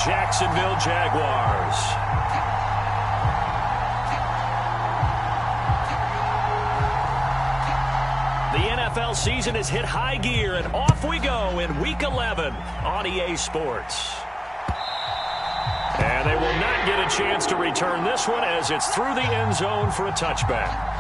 Jacksonville Jaguars. The NFL season has hit high gear, and off we go in Week 11 on EA Sports. And they will not get a chance to return this one as it's through the end zone for a touchback.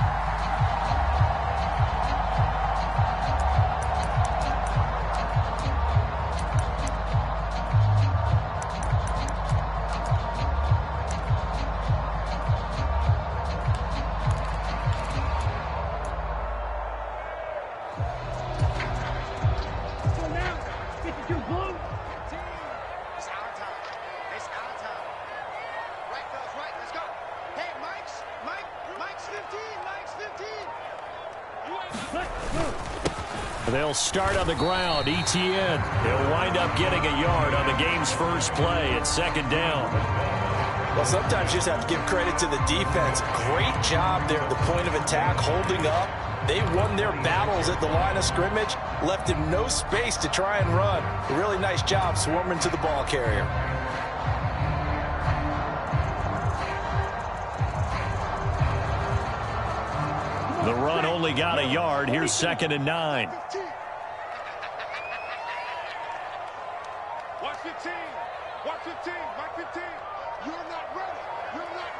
They'll start on the ground. Etienne. He'll wind up getting a yard on the game's first play. It's second down. Well, sometimes you just have to give credit to the defense. Great job there at the point of attack, holding up. They won their battles at the line of scrimmage, left him no space to try and run. A really nice job swarming to the ball carrier. The run only got a yard. Here's second and 9. Watch 15. Watch 15. Watch 15. You're not ready. You're not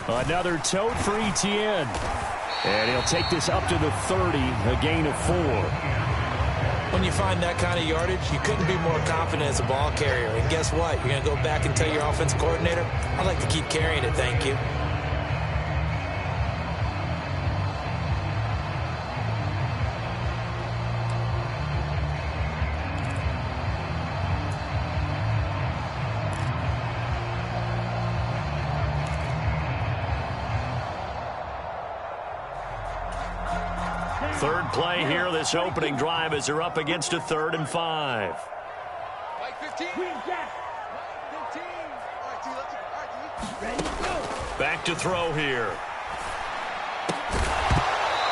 ready. Another tote for Etienne. And he'll take this up to the 30, a gain of 4. When you find that kind of yardage, you couldn't be more confident as a ball carrier. And guess what? You're going to go back and tell your offensive coordinator, I'd like to keep carrying it, thank you. Third play here, this opening drive, as they're up against a 3rd and 5. Like 15. 15. All right, D, ready, go. Back to throw here.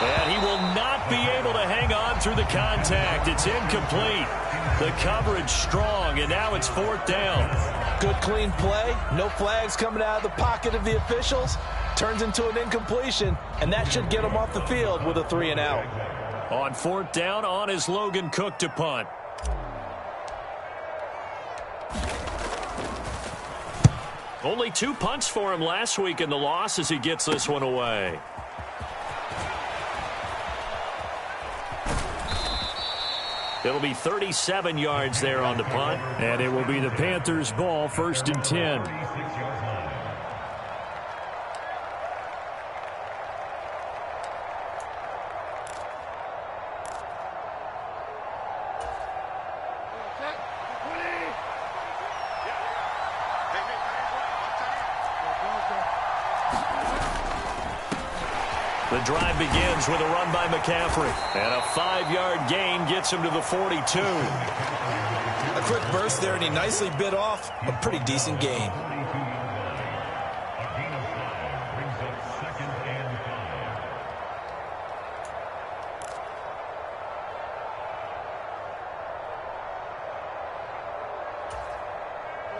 And he will not be able to hang on through the contact. It's incomplete. The coverage strong, and now it's 4th down. Good clean play. No flags coming out of the pocket of the officials. Turns into an incompletion, and that should get him off the field with a 3 and out. On 4th down, on is Logan Cook to punt. Only 2 punts for him last week in the loss as he gets this one away. It'll be 37 yards there on the punt, and it will be the Panthers' ball, 1st and 10. The drive begins with a run by McCaffrey. And a 5-yard gain gets him to the 42. A quick burst there, and he nicely bit off a pretty decent gain.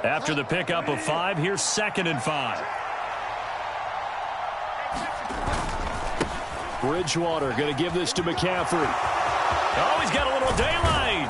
After the pickup of 5, here's 2nd and 5. Bridgewater going to give this to McCaffrey. Oh, he's got a little daylight.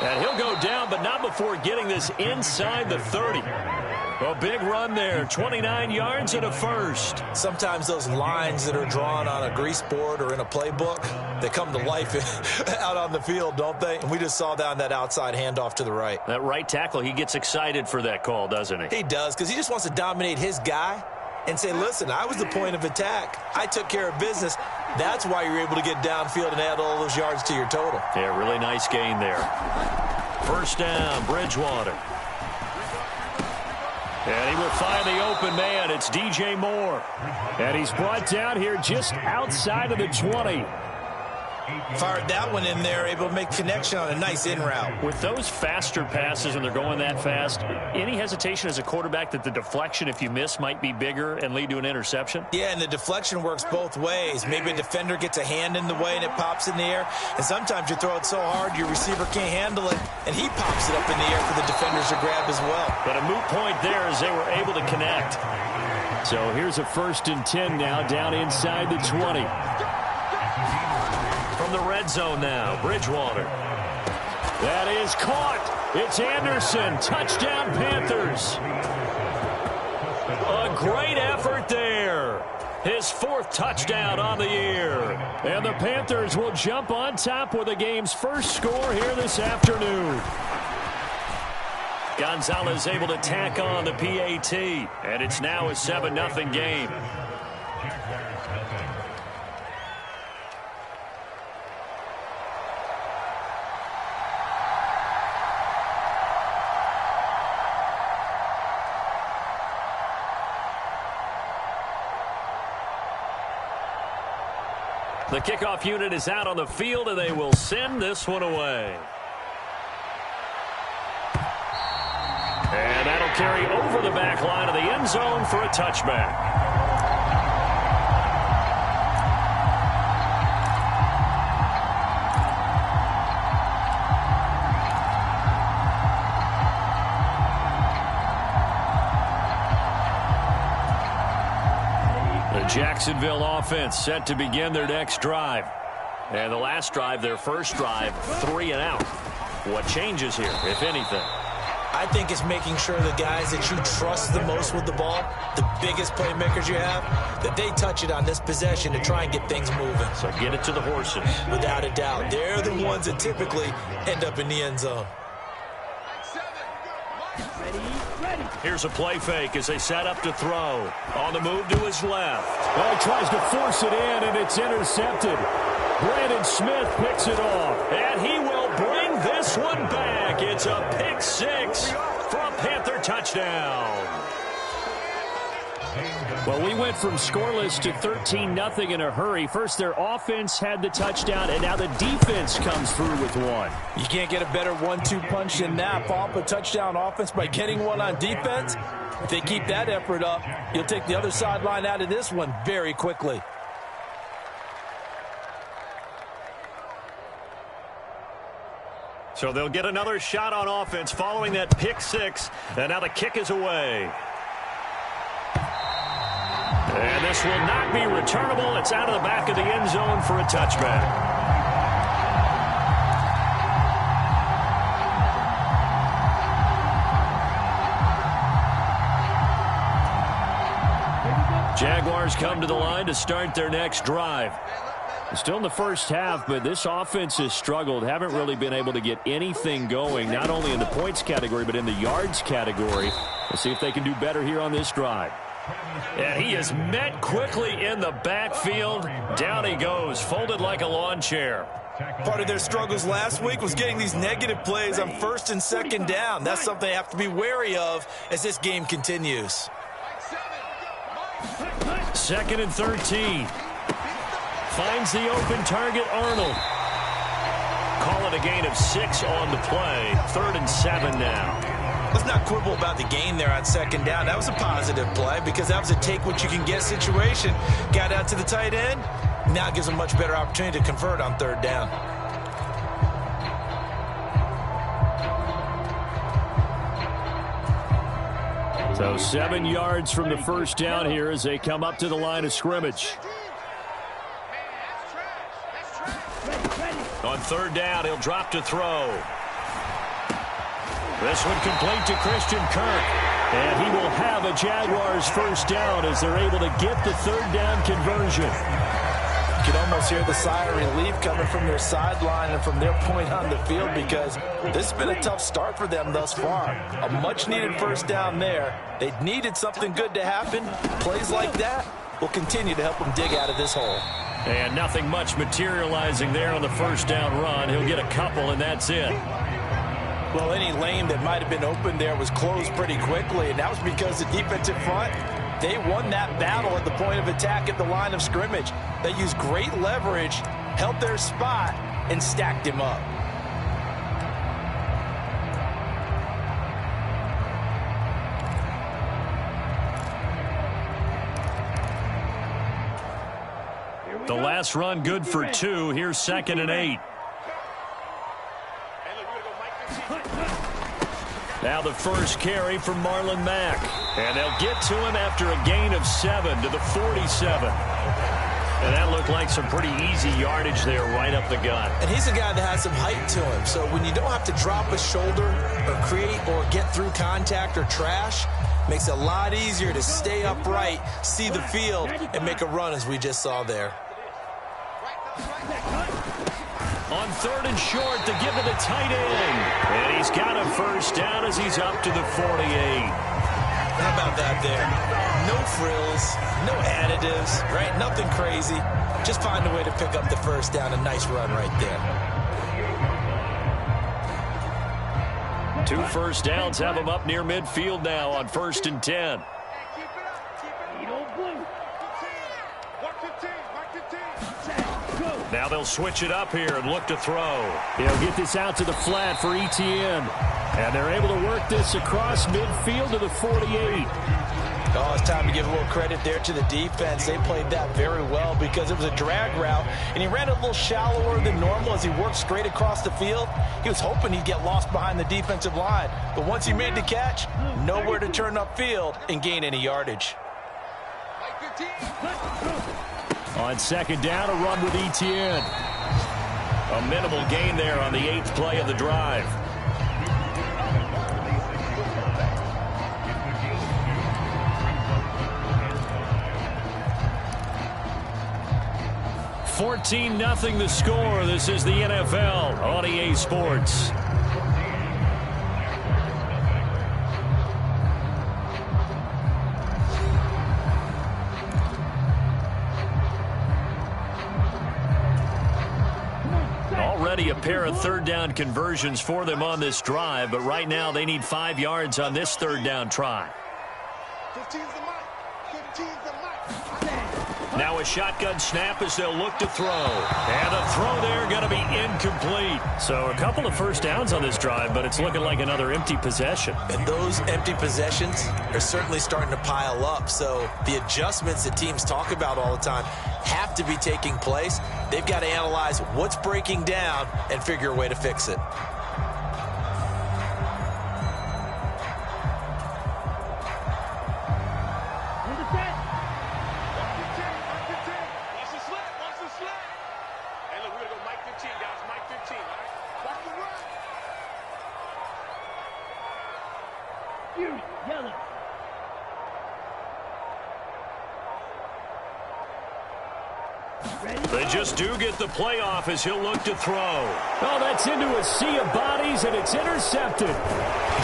And he'll go down, but not before getting this inside the 30. A big run there, 29 yards and a first. Sometimes those lines that are drawn on a grease board or in a playbook, they come to life out on the field, don't they? And we just saw down that outside handoff to the right. That right tackle, he gets excited for that call, doesn't he? He does, because he just wants to dominate his guy and say, listen, I was the point of attack. I took care of business. That's why you're able to get downfield and add all those yards to your total. Yeah, really nice gain there. 1st down, Bridgewater. And he will find the open man. It's DJ Moore. And he's brought down here just outside of the 20. Fired that one in there, able to make connection on a nice in route. With those faster passes and they're going that fast, any hesitation as a quarterback that the deflection, if you miss, might be bigger and lead to an interception? Yeah, and the deflection works both ways. Maybe a defender gets a hand in the way and it pops in the air. And sometimes you throw it so hard your receiver can't handle it, and he pops it up in the air for the defenders to grab as well. But a moot point there as they were able to connect. So here's a 1st and 10 now, down inside the 20. From the red zone now, Bridgewater. That is caught. It's Anderson. Touchdown, Panthers. A great effort there. His 4th touchdown on the year. And the Panthers will jump on top with the game's first score here this afternoon. Gonzalez able to tack on the PAT, and it's now a 7-0 game. The kickoff unit is out on the field, and they will send this one away. And that'll carry over the back line of the end zone for a touchback. The Jacksonville offense set to begin their next drive. And the last drive, their first drive, 3 and out. What changes here, if anything? I think it's making sure the guys that you trust the most with the ball, the biggest playmakers you have, that they touch it on this possession to try and get things moving. So get it to the horses. Without a doubt. They're the ones that typically end up in the end zone. Here's a play fake as they set up to throw. On the move to his left. Well, he tries to force it in, and it's intercepted. Brandon Smith picks it off. And he will bring this one back. It's a pick 6 for a Panther touchdown. Well, we went from scoreless to 13-0 in a hurry. First, their offense had the touchdown, and now the defense comes through with one. You can't get a better 1-2 punch than that. Follow up a touchdown offense by getting one on defense. If they keep that effort up, you'll take the other sideline out of this one very quickly. So they'll get another shot on offense following that pick 6, and now the kick is away. And this will not be returnable. It's out of the back of the end zone for a touchback. Jaguars come to the line to start their next drive. Still in the first half, but this offense has struggled. Haven't really been able to get anything going, not only in the points category, but in the yards category. We'll see if they can do better here on this drive. And he is met quickly in the backfield. Down he goes, folded like a lawn chair. Part of their struggles last week was getting these negative plays on 1st and 2nd down. That's something they have to be wary of as this game continues. 2nd and 13. Finds the open target, Arnold. Call it a gain of 6 on the play. 3rd and 7 now. Let's not quibble about the gain there on 2nd down. That was a positive play because that was a take-what-you-can-get situation. Got out to the tight end. Now gives a much better opportunity to convert on 3rd down. So 7 yards from the first down here as they come up to the line of scrimmage. On 3rd down, he'll drop to throw. This one complete to Christian Kirk. And he will have a Jaguars first down as they're able to get the 3rd down conversion. You can almost hear the sigh of relief coming from their sideline and from their point on the field because this has been a tough start for them thus far. A much-needed first down there. They needed something good to happen. Plays like that will continue to help them dig out of this hole. And nothing much materializing there on the first down run. He'll get a couple, and that's it. Well, any lane that might have been open there was closed pretty quickly, and that was because the defensive front, they won that battle at the point of attack at the line of scrimmage. They used great leverage, held their spot, and stacked him up. The last run good for 2. Here's 2nd and 8. Now the first carry from Marlon Mack. And they'll get to him after a gain of 7 to the 47. And that looked like some pretty easy yardage there right up the gut. And he's a guy that has some height to him. So when you don't have to drop a shoulder or create or get through contact or trash, makes it a lot easier to stay upright, see the field, and make a run as we just saw there. On 3rd and short, to give to the tight end. And he's got a first down as he's up to the 48. How about that there? No frills, no additives, right? Nothing crazy. Just find a way to pick up the first down. A nice run right there. 2 first downs have him up near midfield now on 1st and 10. Now they'll switch it up here and look to throw. He'll get this out to the flat for Etienne. And they're able to work this across midfield to the 48. Oh, it's time to give a little credit there to the defense. They played that very well because it was a drag route, and he ran a little shallower than normal as he worked straight across the field. He was hoping he'd get lost behind the defensive line. But once he made the catch, nowhere to turn upfield and gain any yardage. On 2nd down, a run with Etienne. A minimal gain there on the 8th play of the drive. (14-0) the score. This is the NFL on EA Sports. Already a pair of 3rd down conversions for them on this drive, but right now they need 5 yards on this 3rd down try. 15's the mic. 15's the mic. Now a shotgun snap as they'll look to throw. And the throw there going to be incomplete. So a couple of first downs on this drive, but it's looking like another empty possession. And those empty possessions are certainly starting to pile up. So the adjustments that teams talk about all the time have to be taking place. They've got to analyze what's breaking down and figure a way to fix it. They just do get the playoff as he'll look to throw. Oh, that's into a sea of bodies, and it's intercepted.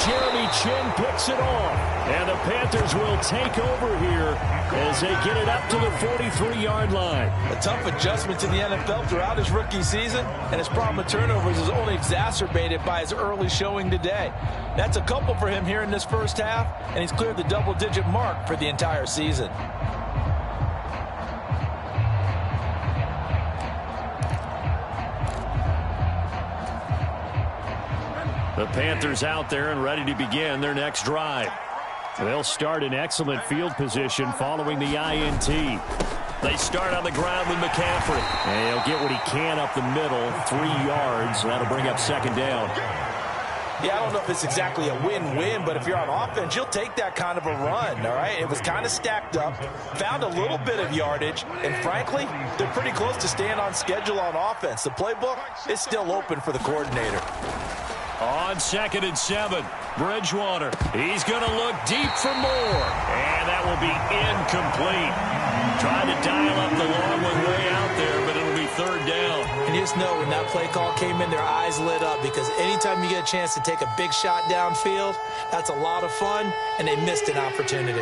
Jeremy Chin picks it off. And the Panthers will take over here as they get it up to the 43-yard line. A tough adjustment to the NFL throughout his rookie season, and his problem with turnovers is only exacerbated by his early showing today. That's a couple for him here in this first half, and he's cleared the double-digit mark for the entire season. The Panthers out there and ready to begin their next drive. They'll start in excellent field position following the INT. They start on the ground with McCaffrey. And he'll get what he can up the middle, 3 yards. That'll bring up 2nd down. Yeah, I don't know if it's exactly a win-win, but if you're on offense, you'll take that kind of a run, all right? It was kind of stacked up, found a little bit of yardage, and frankly, they're pretty close to staying on schedule on offense. The playbook is still open for the coordinator. On 2nd and 7, Bridgewater. He's going to look deep for more. And that will be incomplete. Trying to dial up the long one way out there, but it'll be 3rd down. And you just know when that play call came in, their eyes lit up because anytime you get a chance to take a big shot downfield, that's a lot of fun, and they missed an opportunity.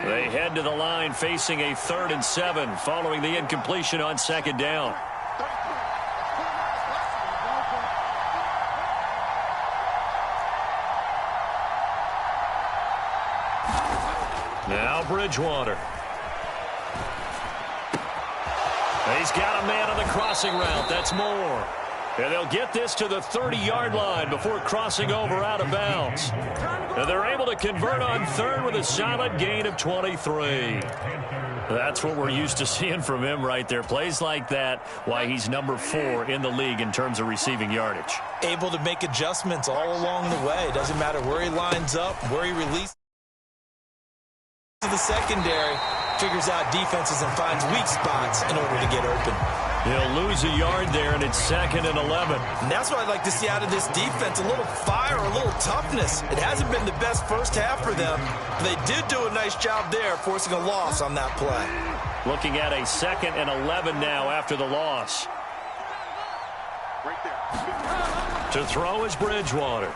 They head to the line facing a 3rd and 7 following the incompletion on 2nd down. Now Bridgewater. He's got a man on the crossing route. That's Moore. And they'll get this to the 30-yard line before crossing over out of bounds. And they're able to convert on third with a solid gain of 23. That's what we're used to seeing from him right there. Plays like that, why he's number 4 in the league in terms of receiving yardage. Able to make adjustments all along the way. Doesn't matter where he lines up, where he releases the secondary. Figures out defenses and finds weak spots in order to get open. He'll lose a yard there, and it's 2nd and 11. And that's what I'd like to see out of this defense, a little fire, a little toughness. It hasn't been the best first half for them. They did do a nice job there, forcing a loss on that play. Looking at a 2nd and 11 now after the loss. Right there. To throw is Bridgewater.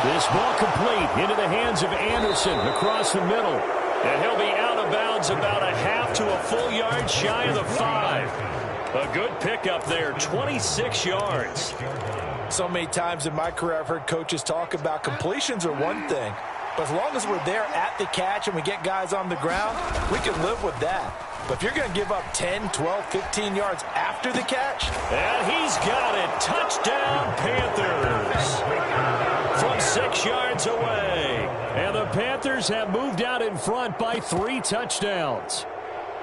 This ball complete into the hands of Anderson across the middle. And he'll be out of bounds about a half to a full yard shy of the 5. A good pickup there, 26 yards. So many times in my career I've heard coaches talk about completions are one thing. But as long as we're there at the catch and we get guys on the ground, we can live with that. But if you're going to give up 10, 12, 15 yards after the catch. And he's got it. Touchdown, Panthers. From 6 yards away. And the Panthers have moved out in front by 3 touchdowns.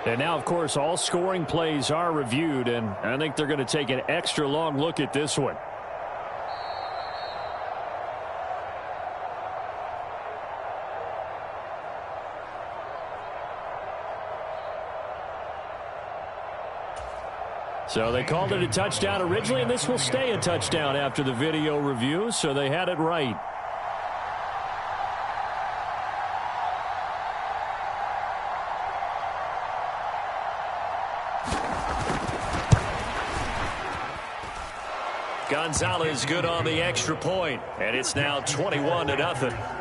And now, of course, all scoring plays are reviewed, and I think they're going to take an extra long look at this one. So they called it a touchdown originally, and this will stay a touchdown after the video review, so they had it right. Gonzalez good on the extra point, and it's now 21-0.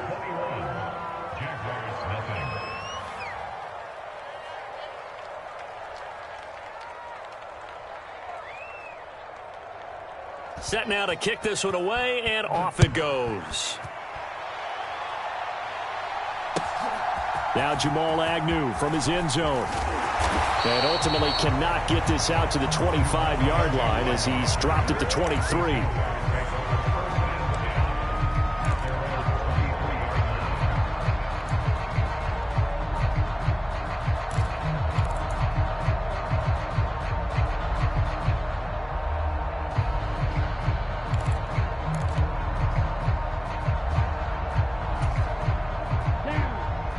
Set now to kick this one away, and off it goes. Now Jamal Agnew from his end zone. And ultimately cannot get this out to the 25-yard line as he's dropped at the 23.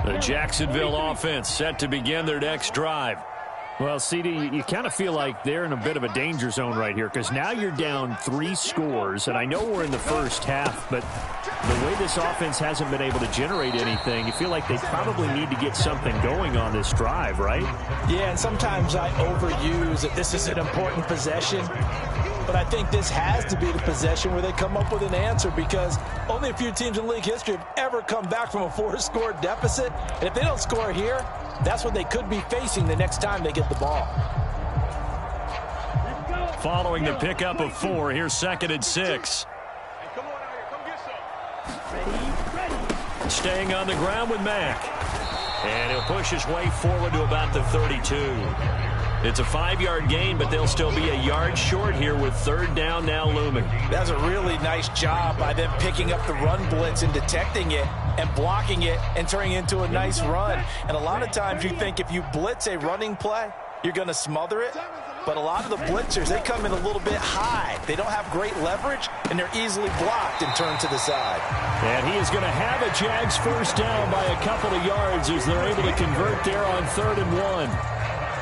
The Jacksonville offense set to begin their next drive. Well, CD, you kind of feel like they're in a bit of a danger zone right here because now you're down 3 scores, and I know we're in the first half, but the way this offense hasn't been able to generate anything, you feel like they probably need to get something going on this drive, right? Yeah, and sometimes I overuse that this is an important possession, but I think this has to be the possession where they come up with an answer because only a few teams in league history have ever come back from a 4-score deficit, and if they don't score here, that's what they could be facing the next time they get the ball. Following the pickup of 4, here's 2nd and 6. Come on out here, come get some. Staying on the ground with Mack. And he'll push his way forward to about the 32. It's a 5-yard gain, but they'll still be a yard short here with 3rd down now looming. That's a really nice job by them picking up the run blitz and detecting it and blocking it and turning it into a nice run. And a lot of times you think if you blitz a running play, you're going to smother it. But a lot of the blitzers, they come in a little bit high. They don't have great leverage, and they're easily blocked and turned to the side. And he is going to have a Jags 1st down by a couple of yards as they're able to convert there on 3rd and 1.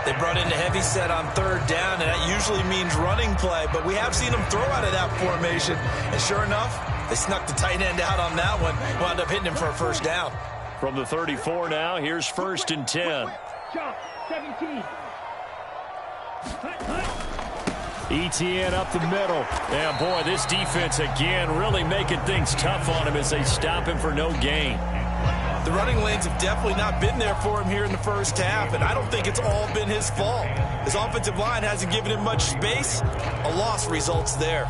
They brought in a heavy set on 3rd down, and that usually means running play. But we have seen them throw out of that formation. And sure enough, they snuck the tight end out on that one. Wound up hitting him for a 1st down. From the 34 now, here's 1st and 10. Jump, 17. ETN up the middle. And boy, this defense again really making things tough on him as they stop him for no gain. The running lanes have definitely not been there for him here in the first half, and I don't think it's all been his fault. His offensive line hasn't given him much space. A loss results there.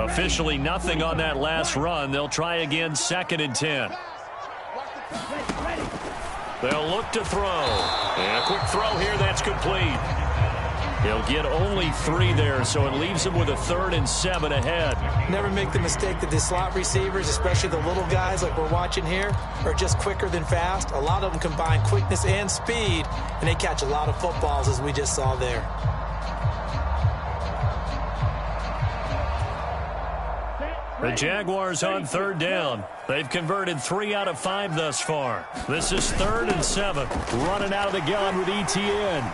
Officially nothing on that last run. They'll try again, 2nd and 10. They'll look to throw. And a quick throw here, that's complete. He'll get only 3 there, so it leaves him with a 3rd and 7 ahead. Never make the mistake that the slot receivers, especially the little guys like we're watching here, are just quicker than fast. A lot of them combine quickness and speed, and they catch a lot of footballs, as we just saw there. The Jaguars on 3rd down. They've converted 3 out of 5 thus far. This is 3rd and 7. Running out of the gun with Etienne.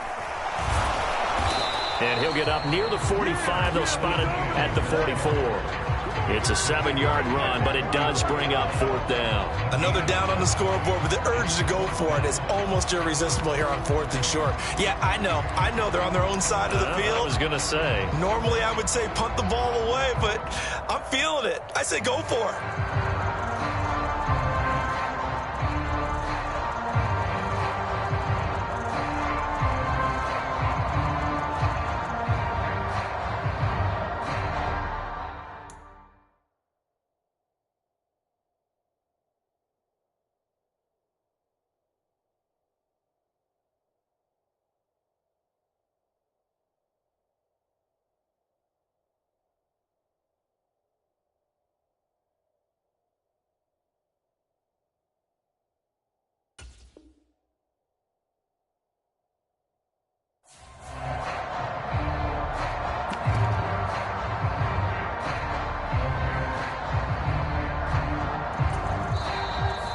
And he'll get up near the 45. They'll spot it at the 44. It's a 7-yard run, but it does bring up 4th down. Another down on the scoreboard, but the urge to go for it is almost irresistible here on 4th and short. Yeah, I know they're on their own side of the field. I was going to say. Normally I would say punt the ball away, but I'm feeling it. I say go for it.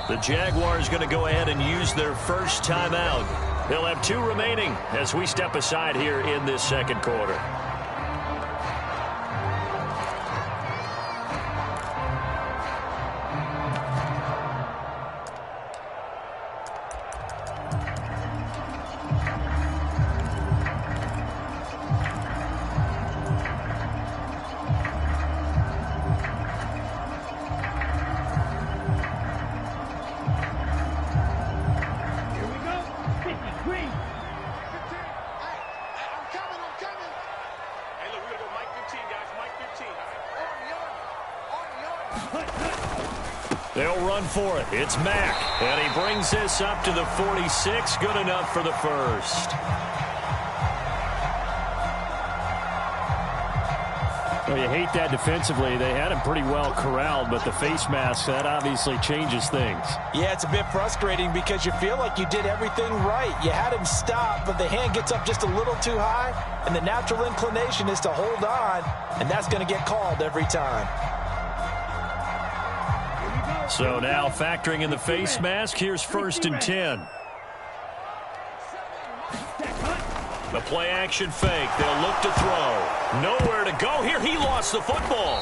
The Jaguars going to go ahead and use their first timeout. They'll have 2 remaining as we step aside here in this 2nd quarter. They'll run for it. It's Mack. And he brings this up to the 46. Good enough for the first. Well, you hate that defensively. They had him pretty well corralled, but the face mask, that obviously changes things. Yeah, it's a bit frustrating because you feel like you did everything right. You had him stop, but the hand gets up just a little too high, and the natural inclination is to hold on, and that's going to get called every time. So now factoring in the face mask, here's 1st and 10. The play action fake. They'll look to throw. Nowhere to go here. He lost the football.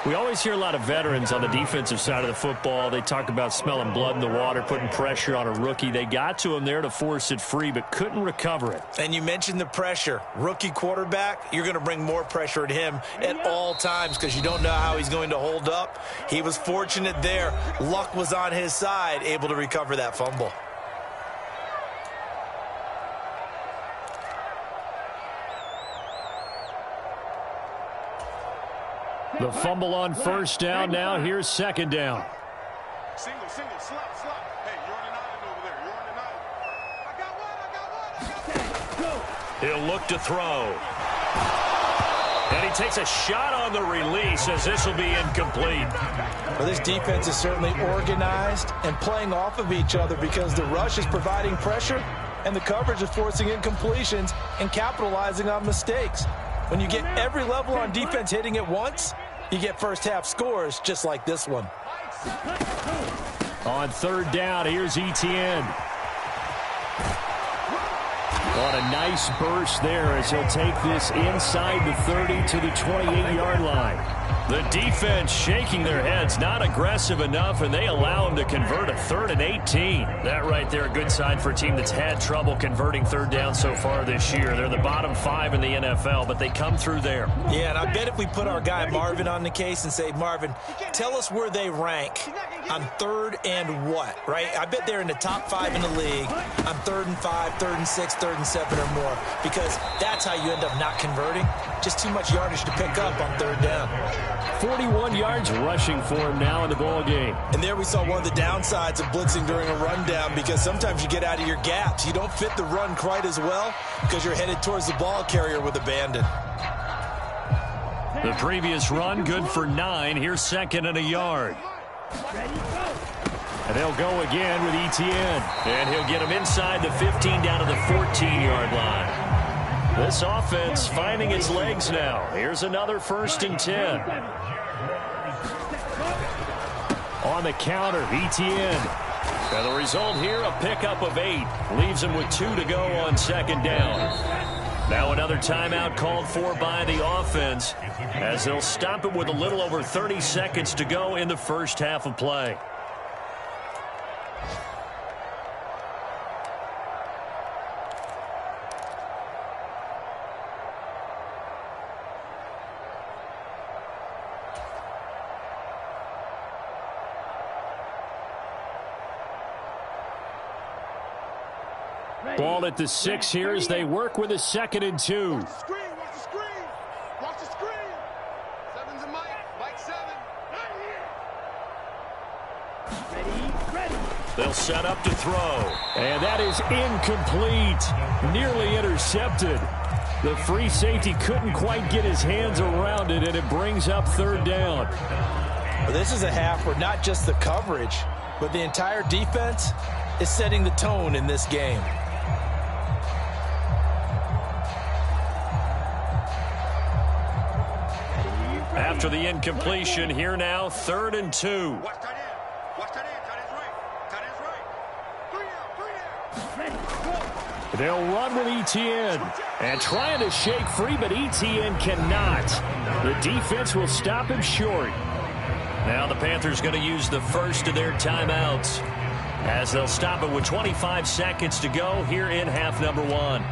We always hear a lot of veterans on the defensive side of the football. They talk about smelling blood in the water, putting pressure on a rookie. They got to him there to force it free, but couldn't recover it. And you mentioned the pressure. Rookie quarterback, you're going to bring more pressure at him at all times because you don't know how he's going to hold up. He was fortunate there. Luck was on his side, able to recover that fumble. The fumble on 1st down. Now here's 2nd down. Single, slap. Hey, you're on an island over there. You're on an island. I got one. He'll look to throw. And he takes a shot on the release as this will be incomplete. Well, this defense is certainly organized and playing off of each other because the rush is providing pressure and the coverage is forcing incompletions and capitalizing on mistakes. When you get every level on defense hitting at once, you get first half scores just like this one. On 3rd down, here's Etienne. On a nice burst there as he'll take this inside the 30 to the 28-yard line. The defense shaking their heads, not aggressive enough, and they allow them to convert a 3rd and 18. That right there, a good sign for a team that's had trouble converting third down so far this year. They're the bottom 5 in the NFL, but they come through there. Yeah, and I bet if we put our guy Marvin on the case and say, Marvin, tell us where they rank on 3rd and what, right? I bet they're in the top 5 in the league on 3rd and 5, 3rd and 6, 3rd and 7 or more, because that's how you end up not converting. Just too much yardage to pick up on 3rd down. 41 yards rushing for him now in the ball game. And there we saw one of the downsides of blitzing during a rundown, because sometimes you get out of your gaps. You don't fit the run quite as well because you're headed towards the ball carrier with abandon. The previous run good for 9. Here's 2nd and a yard. And they'll go again with Etienne. And he'll get him inside the 15 down to the 14-yard line. This offense finding its legs now. Here's another 1st and 10. On the counter, Etienne. And the result here, a pickup of 8. Leaves him with 2 to go on 2nd down. Now another timeout called for by the offense, as they'll stop it with a little over 30 seconds to go in the first half of play. Ball at the 6 here as they work with a 2nd and 2. Watch the screen, watch the screen. Watch the screen. 7's a Mike 7. Right here. Ready. They'll set up to throw. And that is incomplete. Nearly intercepted. The free safety couldn't quite get his hands around it, and it brings up 3rd down. Well, this is a half where not just the coverage, but the entire defense is setting the tone in this game. After the incompletion, here now, 3rd and 2. Watch tight end. Watch tight end. Tight end's right. Tight end's right. 3 out. They'll run with Etienne. And trying to shake free, but Etienne cannot. The defense will stop him short. Now the Panthers going to use the first of their timeouts, as they'll stop it with 25 seconds to go here in half number 1.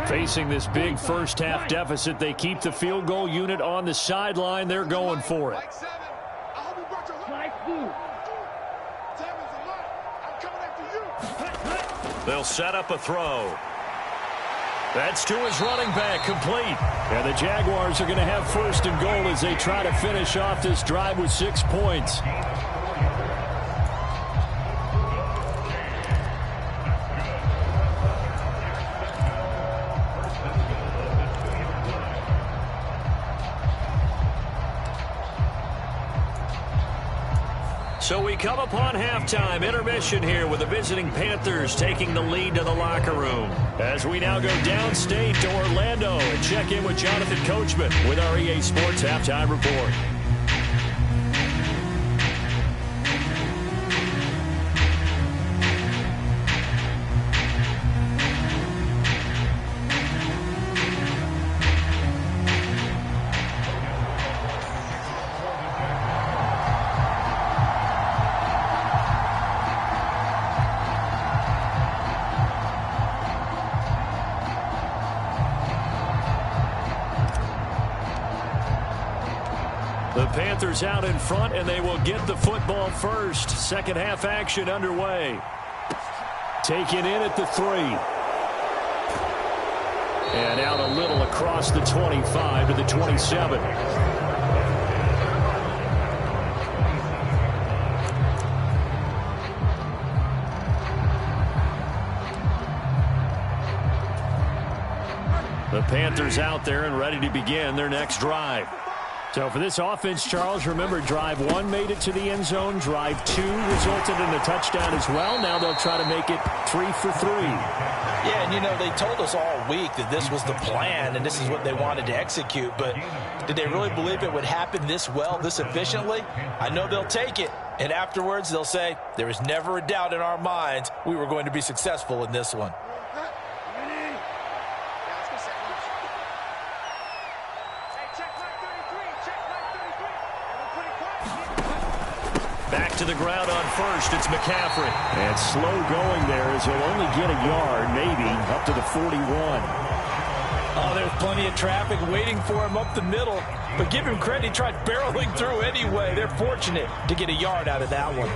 Facing this big first half deficit, they keep the field goal unit on the sideline. They're going for it. Mike 7. I hope you brought your Flag blue. 7's a Mike. I'm coming after you. They'll set up a throw. That's to his running back, complete. And the Jaguars are going to have 1st and goal as they try to finish off this drive with 6 points. So we come upon halftime intermission here with the visiting Panthers taking the lead to the locker room. As we now go downstate to Orlando and check in with Jonathan Coachman with our EA Sports Halftime Report. The Panthers out in front, and they will get the football first. Second half action underway. Taken in at the 3. And out a little across the 25 to the 27. The Panthers out there and ready to begin their next drive. So for this offense, Charles, remember, drive 1 made it to the end zone. Drive 2 resulted in a touchdown as well. Now they'll try to make it 3 for 3. Yeah, and you know, they told us all week that this was the plan and this is what they wanted to execute. But did they really believe it would happen this well, this efficiently? I know they'll take it. And afterwards, they'll say, there was never a doubt in our minds we were going to be successful in this one. Back to the ground on first. It's McCaffrey. And slow going there as he'll only get a yard, maybe, up to the 41. Oh, there's plenty of traffic waiting for him up the middle. But give him credit, he tried barreling through anyway. They're fortunate to get a yard out of that one.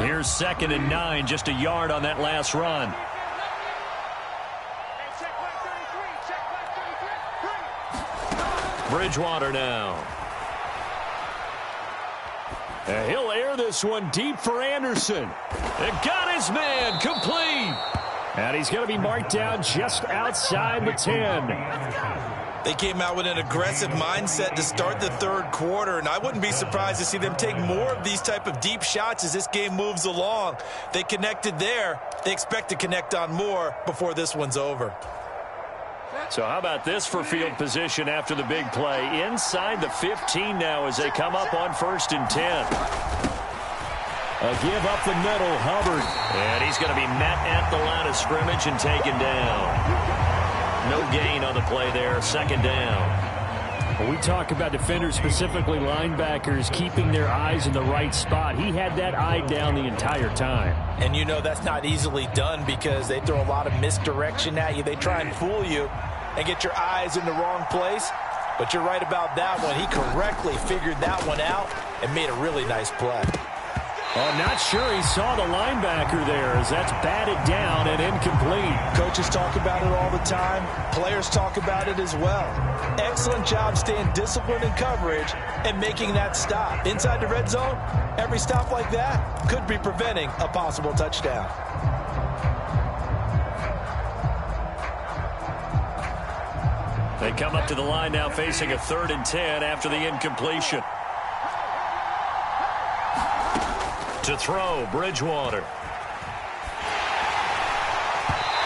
Here's 2nd and 9, just a yard on that last run. Bridgewater now. And he'll air this one deep for Anderson. And got his man complete. And he's going to be marked down just outside the 10. They came out with an aggressive mindset to start the third quarter, and I wouldn't be surprised to see them take more of these type of deep shots as this game moves along. They connected there. They expect to connect on more before this one's over. So how about this for field position after the big play? Inside the 15 now as they come up on 1st and 10. A give up the middle, Hubbard. And he's going to be met at the line of scrimmage and taken down. No gain on the play there, 2nd down. When we talk about defenders, specifically linebackers, keeping their eyes in the right spot. He had that eye down the entire time. And you know that's not easily done because they throw a lot of misdirection at you. They try and fool you and get your eyes in the wrong place. But you're right about that one. He correctly figured that one out and made a really nice play. Oh, not sure he saw the linebacker there as that's batted down and incomplete. Coaches talk about it all the time. Players talk about it as well. Excellent job staying disciplined in coverage and making that stop. Inside the red zone, every stop like that could be preventing a possible touchdown. They come up to the line now facing a 3rd and 10 after the incompletion. To throw, Bridgewater.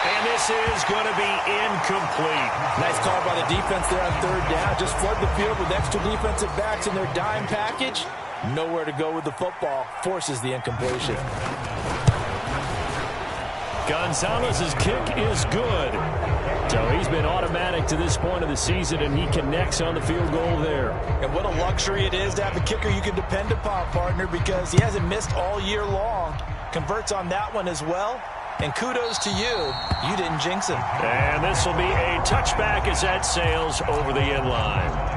And this is going to be incomplete. Nice call by the defense there on 3rd down. Just flood the field with extra defensive backs in their dime package. Nowhere to go with the football. Forces the incompletion. Gonzalez's kick is good. So he's been automatic to this point of the season, and he connects on the field goal there. And what a luxury it is to have a kicker you can depend upon, partner, because he hasn't missed all year long. Converts on that one as well. And kudos to you. You didn't jinx him. And this will be a touchback as that sails over the end line.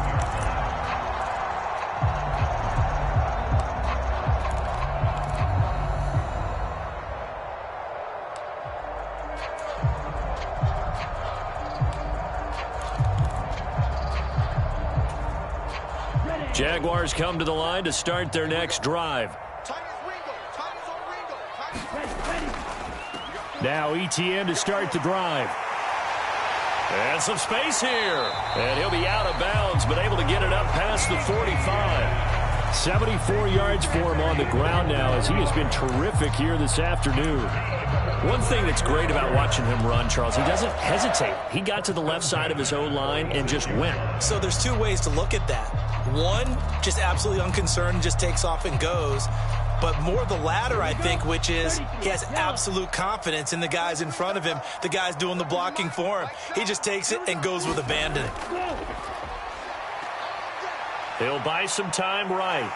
Jaguars come to the line to start their next drive. Now Etienne to start the drive. And some space here. And he'll be out of bounds, but able to get it up past the 45. 74 yards for him on the ground now as he has been terrific here this afternoon. One thing that's great about watching him run, Charles, he doesn't hesitate. He got to the left side of his O-line and just went. So there's two ways to look at that. One, just absolutely unconcerned, just takes off and goes. But more the latter, I think, which is he has absolute confidence in the guys in front of him, the guys doing the blocking for him. He just takes it and goes with abandon. He'll buy some time right.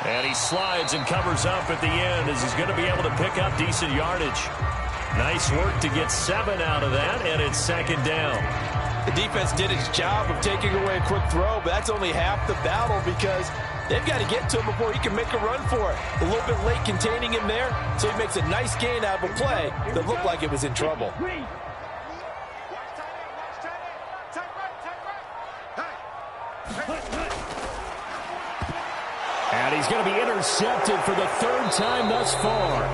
And he slides and covers up at the end as he's going to be able to pick up decent yardage. Nice work to get 7 out of that, and it's 2nd down. The defense did its job of taking away a quick throw, but that's only half the battle because they've got to get to him before he can make a run for it. A little bit late containing him there, so he makes a nice gain out of a play that looked like it was in trouble. And he's going to be intercepted for the 3rd time thus far.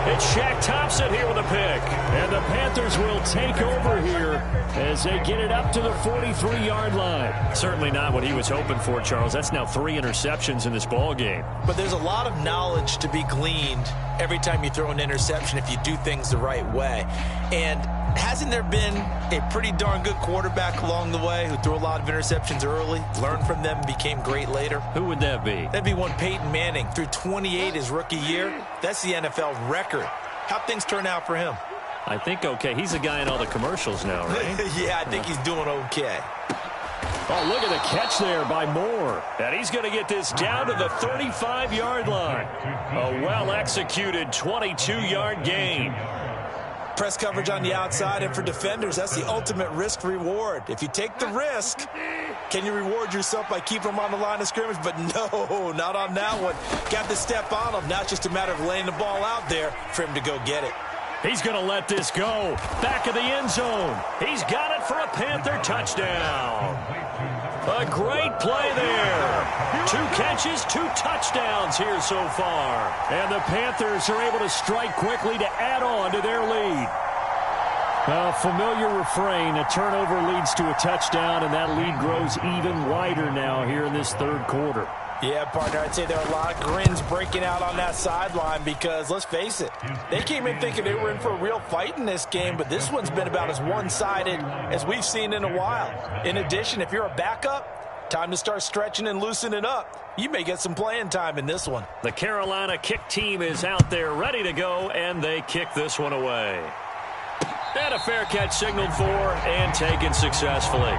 It's Shaq Thompson here with a pick. And the Panthers will take over here as they get it up to the 43-yard line. Certainly not what he was hoping for, Charles. That's now 3 interceptions in this ball game. But there's a lot of knowledge to be gleaned every time you throw an interception if you do things the right way. And hasn't there been a pretty darn good quarterback along the way who threw a lot of interceptions early, learned from them, and became great later? Who would that be? That'd be one Peyton Manning. Threw 28 his rookie year. That's the NFL record. How'd things turn out for him? I think okay. He's a guy in all the commercials now, right? Yeah, I think he's doing okay. Oh, look at the catch there by Moore. And he's going to get this down to the 35-yard line. A well-executed 22-yard gain. Press coverage on the outside, and for defenders, that's the ultimate risk-reward. If you take the risk, can you reward yourself by keeping them on the line of scrimmage? But no, not on that one. Got to step on them. Now it's just a matter of laying the ball out there for him to go get it. He's going to let this go. Back of the end zone. He's got it for a Panther touchdown. A great play there. 2 catches, 2 touchdowns here so far. And the Panthers are able to strike quickly to add on to their lead. A familiar refrain, a turnover leads to a touchdown, and that lead grows even wider now here in this third quarter. Yeah, partner, I'd say there are a lot of grins breaking out on that sideline because, let's face it, they came in thinking they were in for a real fight in this game, but this one's been about as one-sided as we've seen in a while. In addition, if you're a backup, time to start stretching and loosening up. You may get some playing time in this one. The Carolina kick team is out there ready to go, and they kick this one away. And a fair catch signaled for and taken successfully.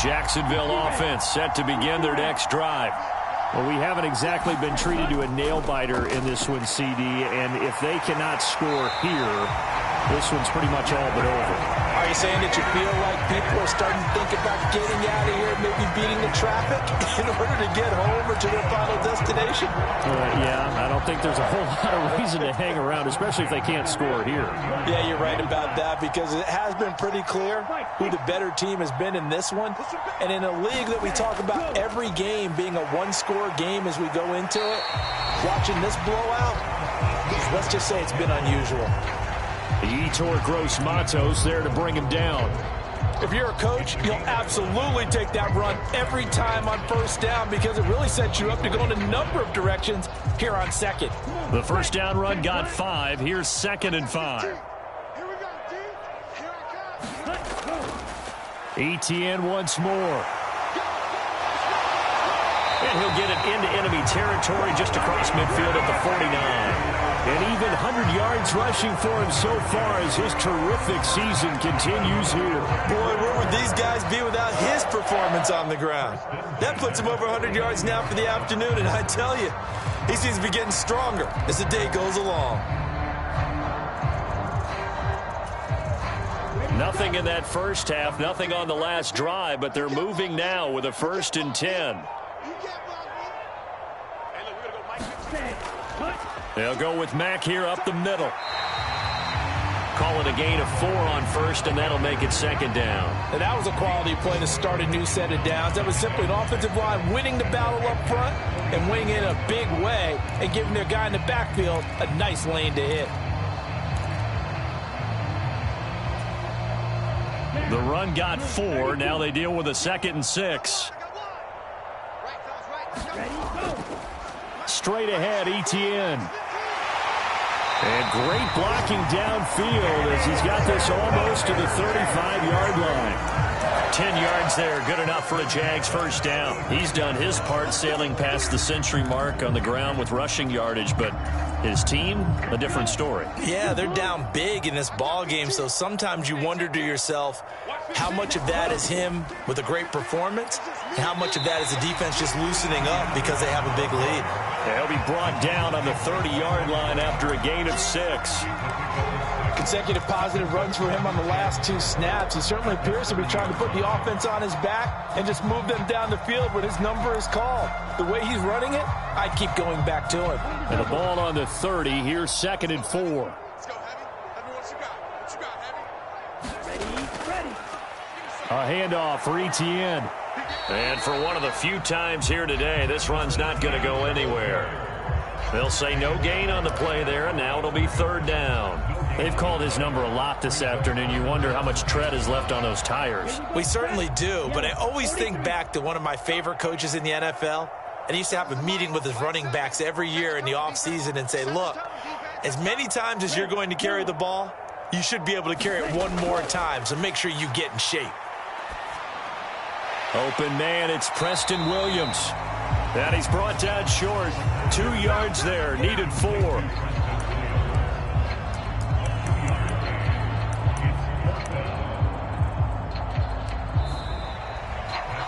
Jacksonville offense set to begin their next drive. Well, we haven't exactly been treated to a nail-biter in this one, CD, and if they cannot score here, this one's pretty much all but over. Are you saying that you feel like people are starting to think about getting out of here, maybe beating the traffic in order to get home or to their final destination? Yeah, I don't think there's a whole lot of reason to hang around, especially if they can't score here. Yeah, you're right about that because it has been pretty clear who the better team has been in this one. And in a league that we talk about every game being a one-score game as we go into it, watching this blowout, let's just say it's been unusual. The Yetur Gross-Matos there to bring him down. If you're a coach, you'll absolutely take that run every time on first down because it really sets you up to go in a number of directions here on second. The first down run got 5. Here's 2nd and 5. Here we go, D. Here I come. Etienne once more. And he'll get it into enemy territory just across midfield at the 49. And even 100 yards rushing for him so far as his terrific season continues here. Boy, where would these guys be without his performance on the ground? That puts him over 100 yards now for the afternoon, and I tell you, he seems to be getting stronger as the day goes along. Nothing in that first half, nothing on the last drive, but they're moving now with a 1st and 10. They'll go with Mack here up the middle. Call it a gain of 4 on first, and that'll make it 2nd down. And that was a quality play to start a new set of downs. That was simply an offensive line winning the battle up front and winning in a big way and giving their guy in the backfield a nice lane to hit. The run got 4. Now they deal with a 2nd and 6. Straight ahead, Etienne. And great blocking downfield as he's got this almost to the 35-yard line. 10 yards there, good enough for a Jags first down. He's done his part sailing past the century mark on the ground with rushing yardage, but his team, a different story. Yeah, they're down big in this ball game, so sometimes you wonder to yourself how much of that is him with a great performance and how much of that is the defense just loosening up because they have a big lead. He'll be brought down on the 30-yard line after a gain of 6. Consecutive positive runs for him on the last 2 snaps. He certainly appears to be trying to put the offense on his back and just move them down the field when his number is called. The way he's running it, I'd keep going back to him. And the ball on the 30. Here's 2nd and 4. Let's go, Heavy. Heavy, what you got? What you got, Heavy? Ready. A handoff for Etienne. And for one of the few times here today, this run's not going to go anywhere. They'll say no gain on the play there, and now it'll be 3rd down. They've called his number a lot this afternoon. You wonder how much tread is left on those tires. We certainly do, but I always think back to one of my favorite coaches in the NFL, and he used to have a meeting with his running backs every year in the offseason and say, look, as many times as you're going to carry the ball, you should be able to carry it one more time, so make sure you get in shape. Open man, it's Preston Williams. And he's brought down short. 2 yards there, needed 4.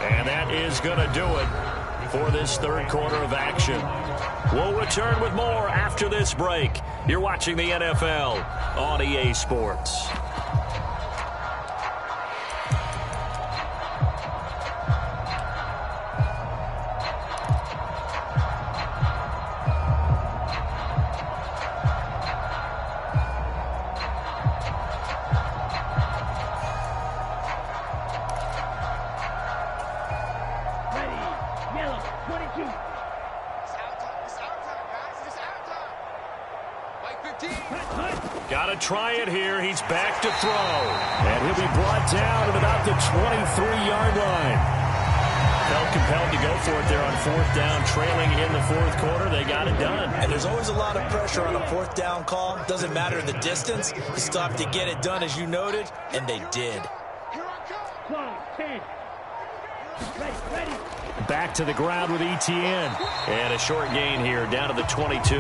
And that is going to do it for this 3rd quarter of action. We'll return with more after this break. You're watching the NFL on EA Sports. Got to try it here. He's back to throw. And he'll be brought down at about the 23-yard line. Felt compelled to go for it there on 4th down, trailing in the 4th quarter. They got it done. And there's always a lot of pressure on a 4th down call. Doesn't matter the distance. You still have to get it done, as you noted, and they did. Clock, 10. Ready. Back to the ground with Etienne. And a short gain here, down to the 22.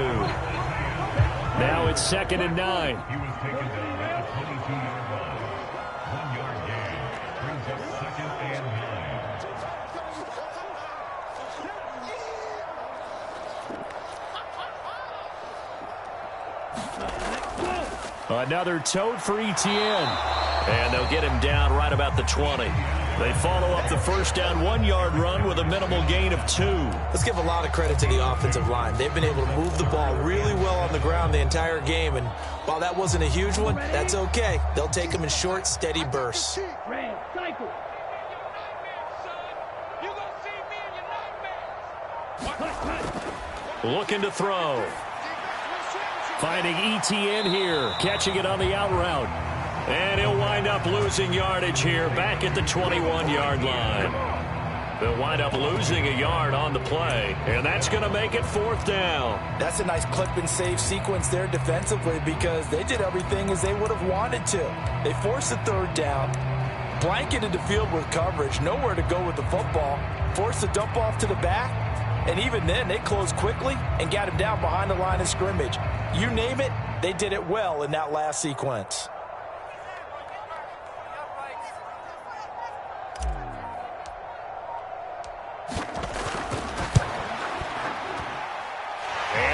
Now it's 2nd and 9. He was taken down at the 22-yard line. 1-yard gain brings up 2nd and 9. Another tote for Etienne. And they'll get him down right about the 20. They follow up the 1st down 1-yard run with a minimal gain of 2. Let's give a lot of credit to the offensive line. They've been able to move the ball really well on the ground the entire game, and while that wasn't a huge one, that's okay. They'll take them in short, steady bursts. Red, cycle. Looking to throw. Finding Etienne here, catching it on the out route. And he'll wind up losing yardage here back at the 21-yard line. They'll wind up losing a yard on the play, and that's going to make it 4th down. That's a nice clip and save sequence there defensively because they did everything as they would have wanted to. They forced the 3rd down, blanketed the field with coverage, nowhere to go with the football, forced the dump off to the back, and even then they closed quickly and got him down behind the line of scrimmage. You name it, they did it well in that last sequence.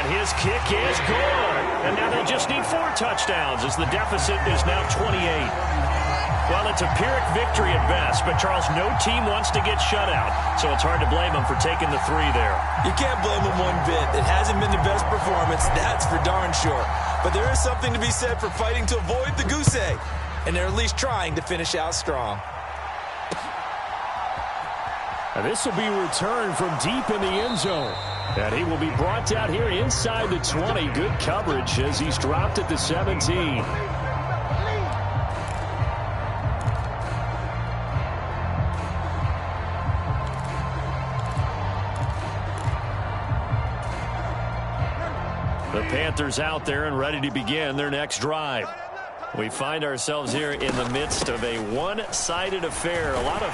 His kick is good. And now they just need 4 touchdowns as the deficit is now 28. Well, it's a Pyrrhic victory at best, but Charles, no team wants to get shut out, so it's hard to blame them for taking the 3 there. You can't blame them one bit. It hasn't been the best performance, that's for darn sure. But there is something to be said for fighting to avoid the goose egg, and they're at least trying to finish out strong. And this will be returned from deep in the end zone. And he will be brought down here inside the 20. Good coverage as he's dropped at the 17. The Panthers out there and ready to begin their next drive. We find ourselves here in the midst of a one-sided affair. A lot of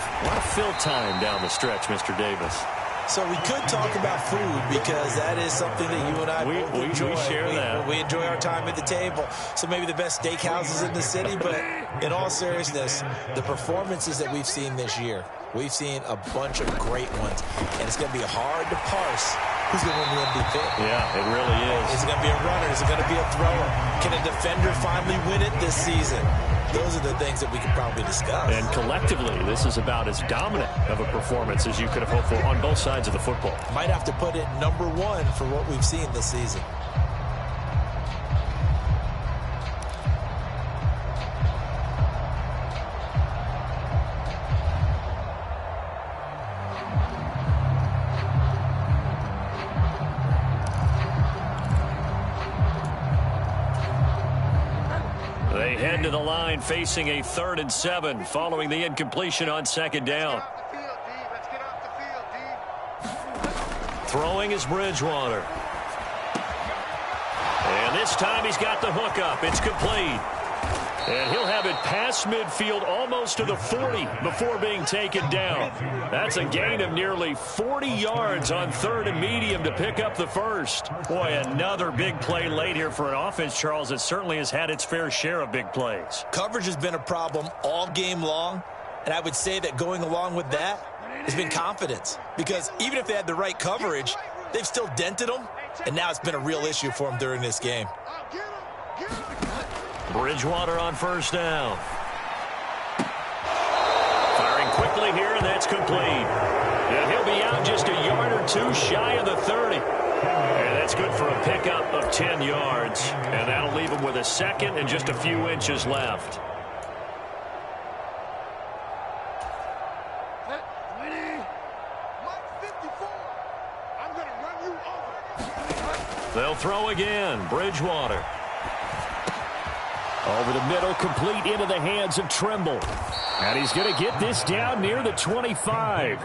fill time down the stretch, Mr. Davis. So we could talk about food because that is something that you and I both enjoy. We share that. We enjoy our time at the table. So maybe the best steakhouses in the city, but in all seriousness, the performances that we've seen this year, we've seen a bunch of great ones, and it's going to be hard to parse who's going to win the MVP? Yeah, it really is. Is it going to be a runner? Is it going to be a thrower? Can a defender finally win it this season? Those are the things that we could probably discuss. And collectively, this is about as dominant of a performance as you could have hoped for on both sides of the football. Might have to put it number one for what we've seen this season. They head to the line facing a 3rd and 7 following the incompletion on 2nd down. Let's get off the field, D. Throwing is Bridgewater. And this time he's got the hook up. It's complete. And he'll have it past midfield almost to the 40 before being taken down. That's a gain of nearly 40 yards on 3rd and medium to pick up the first. Boy, another big play late here for an offense, Charles, that certainly has had its fair share of big plays. Coverage has been a problem all game long, and I would say that going along with that has been confidence. Because even if they had the right coverage, they've still dented them, and now it's been a real issue for them during this game. Bridgewater on 1st down. Firing quickly here, and that's complete. And he'll be out just a yard or two shy of the 30. And that's good for a pickup of 10 yards. And that'll leave him with a 2nd and just a few inches left. They'll throw again. Bridgewater. Over the middle, complete into the hands of Trimble. And he's going to get this down near the 25.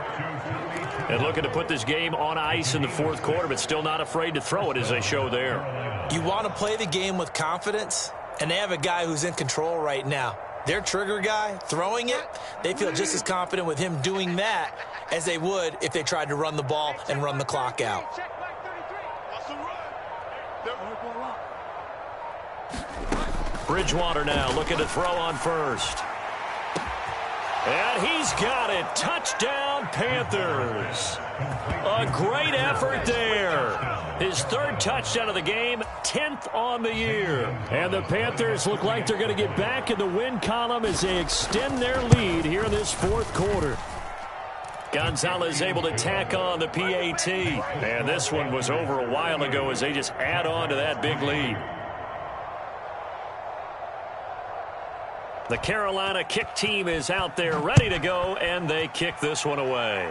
And looking to put this game on ice in the 4th quarter, but still not afraid to throw it as they show there. You want to play the game with confidence, and they have a guy who's in control right now. Their trigger guy, throwing it, they feel just as confident with him doing that as they would if they tried to run the ball and run the clock out. Bridgewater now looking to throw on 1st. And he's got it. Touchdown, Panthers. A great effort there. His 3rd touchdown of the game, 10th on the year. And the Panthers look like they're going to get back in the win column as they extend their lead here in this 4th quarter. Gonzalez able to tack on the PAT. And this one was over a while ago as they just add on to that big lead. The Carolina kick team is out there ready to go, and they kick this one away.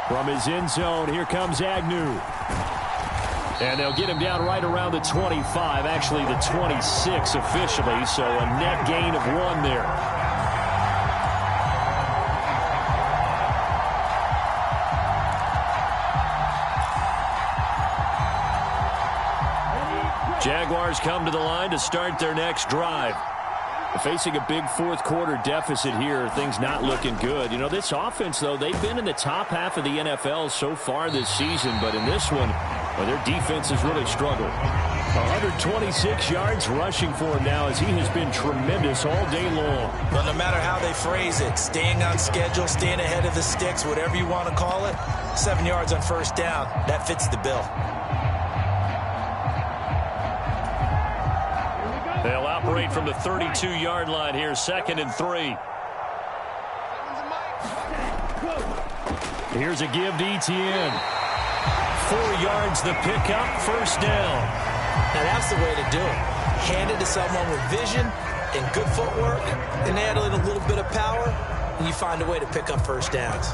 From his end zone, here comes Agnew. And they'll get him down right around the 25, actually the 26 officially, so a net gain of 1 there. Jaguars come to the line to start their next drive. Facing a big 4th quarter deficit here, things not looking good. You know, this offense, though, they've been in the top half of the NFL so far this season, but in this one, well, their defense has really struggled. 126 yards rushing for him now as he has been tremendous all day long. But no matter how they phrase it, staying on schedule, staying ahead of the sticks, whatever you want to call it, 7 yards on 1st down, that fits the bill. They'll operate from the 32-yard line here, 2nd and 3. Here's a give to Etienne. 4 yards the pickup, 1st down. Now that's the way to do it. Hand it to someone with vision and good footwork, and add a little bit of power, and you find a way to pick up 1st downs.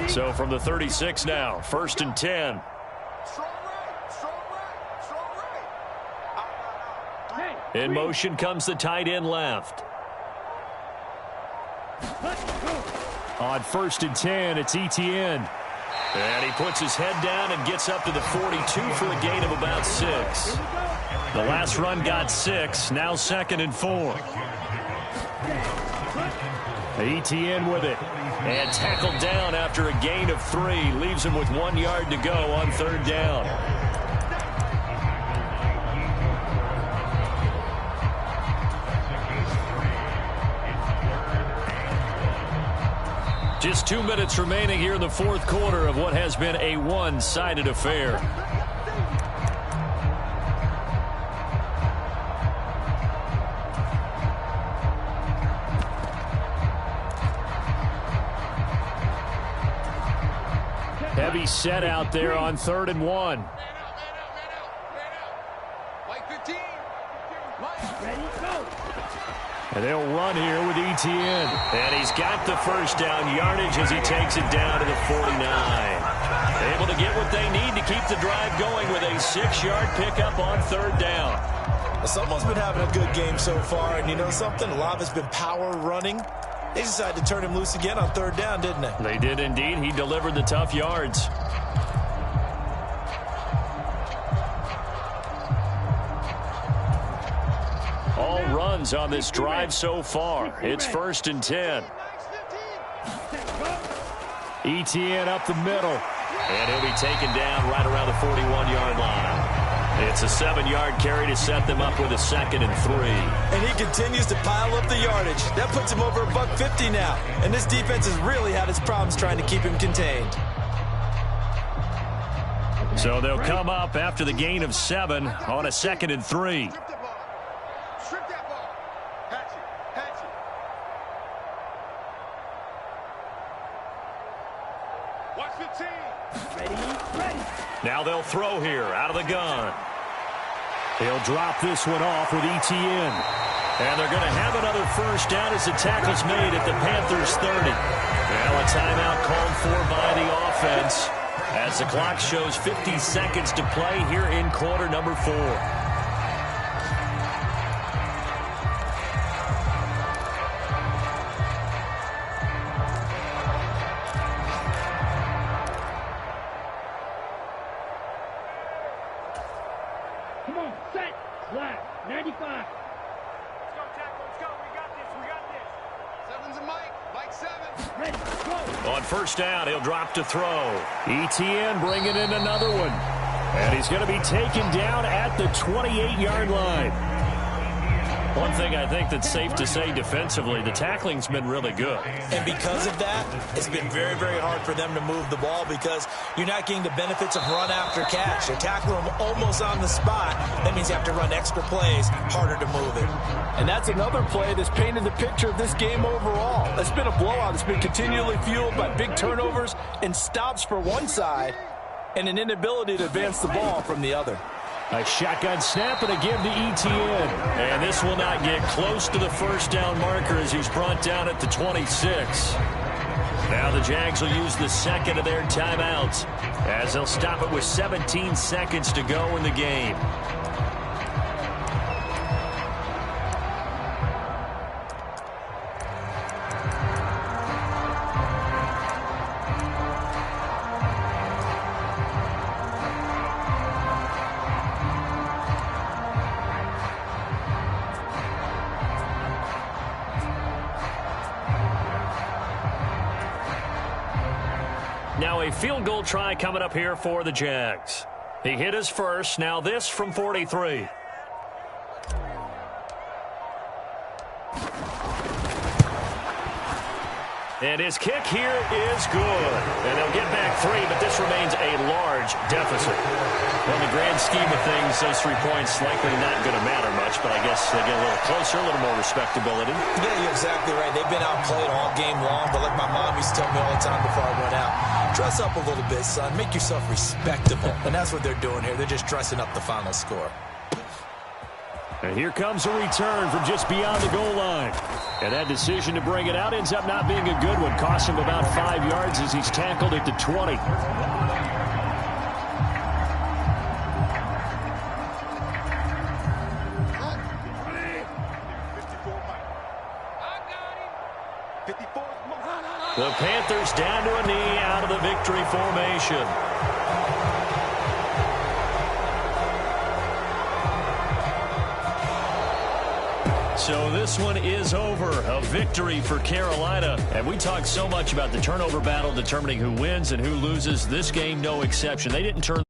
So from the 36 now, 1st and 10. In motion comes the tight end left. On 1st and 10, it's Etienne. And he puts his head down and gets up to the 42 for a gain of about 6. The last run got 6, now 2nd and 4. Etienne with it. And tackled down after a gain of 3. Leaves him with 1 yard to go on 3rd down. Just 2 minutes remaining here in the fourth quarter of what has been a one-sided affair. Heavy set out there on 3rd and 1. And they'll run here with Etienne. And he's got the first down yardage as he takes it down to the 49. Able to get what they need to keep the drive going with a 6-yard pickup on 3rd down. Someone's been having a good game so far, and you know something? A lot has been power running. They decided to turn him loose again on 3rd down, didn't they? They did indeed. He delivered the tough yards. All runs on this drive so far. It's 1st and 10. Etienne up the middle. And he'll be taken down right around the 41-yard line. It's a 7-yard carry to set them up with a 2nd and 3. And he continues to pile up the yardage. That puts him over $150 now. And this defense has really had its problems trying to keep him contained. So they'll come up after the gain of 7 on a 2nd and 3. Strip that ball. Hatch it. Watch 15. Ready. Now they'll throw here out of the gun. He'll drop this one off with Etienne. And they're going to have another first down as the tackle's made at the Panthers 30. Now a timeout called for by the offense as the clock shows 50 seconds to play here in quarter number 4. Come on, set, slap, 95. Let's go, tackle. Let's go. We got this. 7's a Mike. Mike 7. Ready, go. On first down, he'll drop to throw. Etienne bringing in another one. And he's going to be taken down at the 28-yard line. One thing I think that's safe to say defensively, the tackling's been really good. And because of that, it's been very, very hard for them to move the ball because you're not getting the benefits of run after catch. They're tackling them almost on the spot. That means you have to run extra plays, harder to move it. And that's another play that's painted the picture of this game overall. It's been a blowout. It's been continually fueled by big turnovers and stops for one side and an inability to advance the ball from the other. A shotgun snap and a give to Etienne. And this will not get close to the first down marker as he's brought down at the 26. Now the Jags will use the second of their timeouts as they'll stop it with 17 seconds to go in the game. Now a field goal try coming up here for the Jags. He hit his first. Now this from 43. And his kick here is good. And they'll get back 3, but this remains a large deficit. Well, in the grand scheme of things, those 3 points likely not going to matter much, but I guess they get a little closer, a little more respectability. Yeah, you're exactly right. They've been outplayed all game long, but like my mom used to tell me all the time before I went out, dress up a little bit, son. Make yourself respectable. And that's what they're doing here. They're just dressing up the final score. And here comes a return from just beyond the goal line. And that decision to bring it out ends up not being a good one. Costs him about 5 yards as he's tackled at the 20. The Panthers down to a knee out of the victory formation. So this one is over. A victory for Carolina. And we talked so much about the turnover battle determining who wins and who loses. This game, no exception. They didn't turn